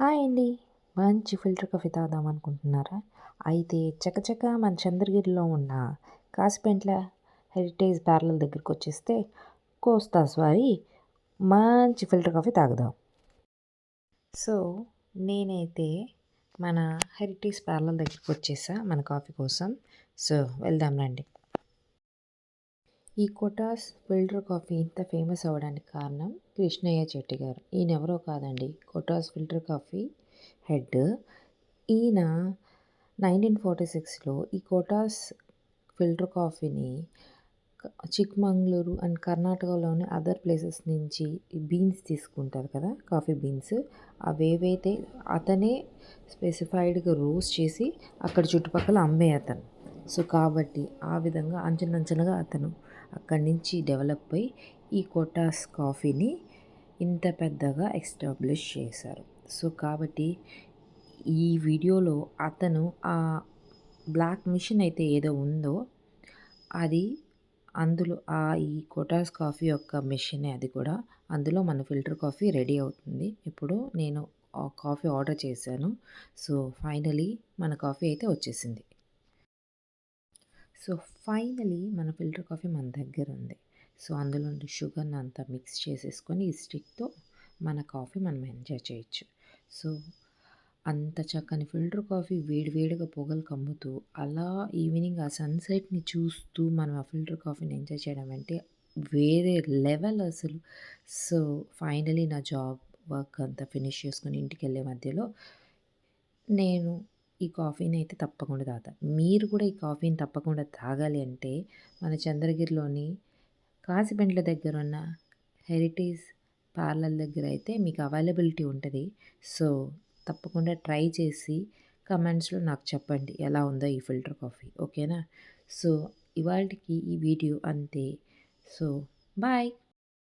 Hi అండి. మంచి filter coffee తాగుదామనుకుంటున్నారా? అయితే చకచకా మన చంద్రగిరిలో ఉన్న కాసిపెంట్ల హెరిటేజ్ పార్లర్ దగ్గరకొచ్చేస్తే కోస్తాస్ వారి మంచి ఫిల్టర్ కాఫీ తాగుదాం. సో, నేనైతే మన హెరిటేజ్ పార్లర్ దగ్గరకొచ్చేసా మన కాఫీ కోసం. సో, వెళ్దాం రండి. ఈ కొటాస్ ఫిల్టర్ కాఫీ ఇంత ఫేమస్ అవ్వడానికి కారణం కృష్ణయ్య చెట్టి గారు. ఈయనెవరో కాదండి, కొటాస్ ఫిల్టర్ కాఫీ హెడ్. ఈయన 1946లో ఈ కోటాస్ ఫిల్టర్ కాఫీని చిక్మంగళూరు అండ్ కర్ణాటకలోని అదర్ ప్లేసెస్ నుంచి ఈ బీన్స్ తీసుకుంటారు కదా, కాఫీ బీన్స్. అవేవైతే అతనే స్పెసిఫైడ్గా రోస్ట్ చేసి అక్కడ చుట్టుపక్కల అమ్మే అతను. సో కాబట్టి ఆ విధంగా అంచెలంచెలుగా అతను అక్కడి నుంచి డెవలప్ అయ్యి ఈ కోటాస్ కాఫీని ఇంత పెద్దగా ఎస్టాబ్లిష్ చేశారు. సో కాబట్టి ఈ వీడియోలో అతను ఆ బ్లాక్ మిషన్ అయితే ఏదో ఉందో అది అందులో ఈ కోటాస్ కాఫీ యొక్క మెషినే అది కూడా. అందులో మన ఫిల్టర్ కాఫీ రెడీ అవుతుంది. ఇప్పుడు నేను కాఫీ ఆర్డర్ చేశాను. సో ఫైనలీ మన కాఫీ అయితే వచ్చేసింది. సో ఫైనలీ మన ఫిల్టర్ కాఫీ మన దగ్గర ఉంది. సో అందులో షుగర్ని అంతా మిక్స్ చేసేసుకొని ఈ స్టిక్తో మన కాఫీ మనం ఎంజాయ్ చేయొచ్చు. సో అంత చక్కని ఫిల్టర్ కాఫీ వేడివేడిగా పొగలు కమ్ముతూ అలా ఈవినింగ్ ఆ సన్సెట్ని చూస్తూ మనం ఆ ఫిల్టర్ కాఫీని ఎంజాయ్ చేయడం అంటే వేరే లెవెల్ అసలు. సో ఫైనలీ నా జాబ్ వర్క్ అంతా ఫినిష్ చేసుకొని ఇంటికి వెళ్ళే మధ్యలో నేను ఈ కాఫీని అయితే తప్పకుండా తాగుతాను. మీరు కూడా ఈ కాఫీని తప్పకుండా తాగాలి అంటే మన చంద్రగిరిలోని కాసిపెంట్ల దగ్గర ఉన్న హెరిటేజ్ పార్లర్ దగ్గర అయితే మీకు అవైలబిలిటీ ఉంటుంది. సో తప్పకుండా ట్రై చేసి కమెంట్స్లో నాకు చెప్పండి ఎలా ఉందో ఈ ఫిల్టర్ కాఫీ. ఓకేనా? సో ఇవాళకి ఈ వీడియో అంతే. So bye.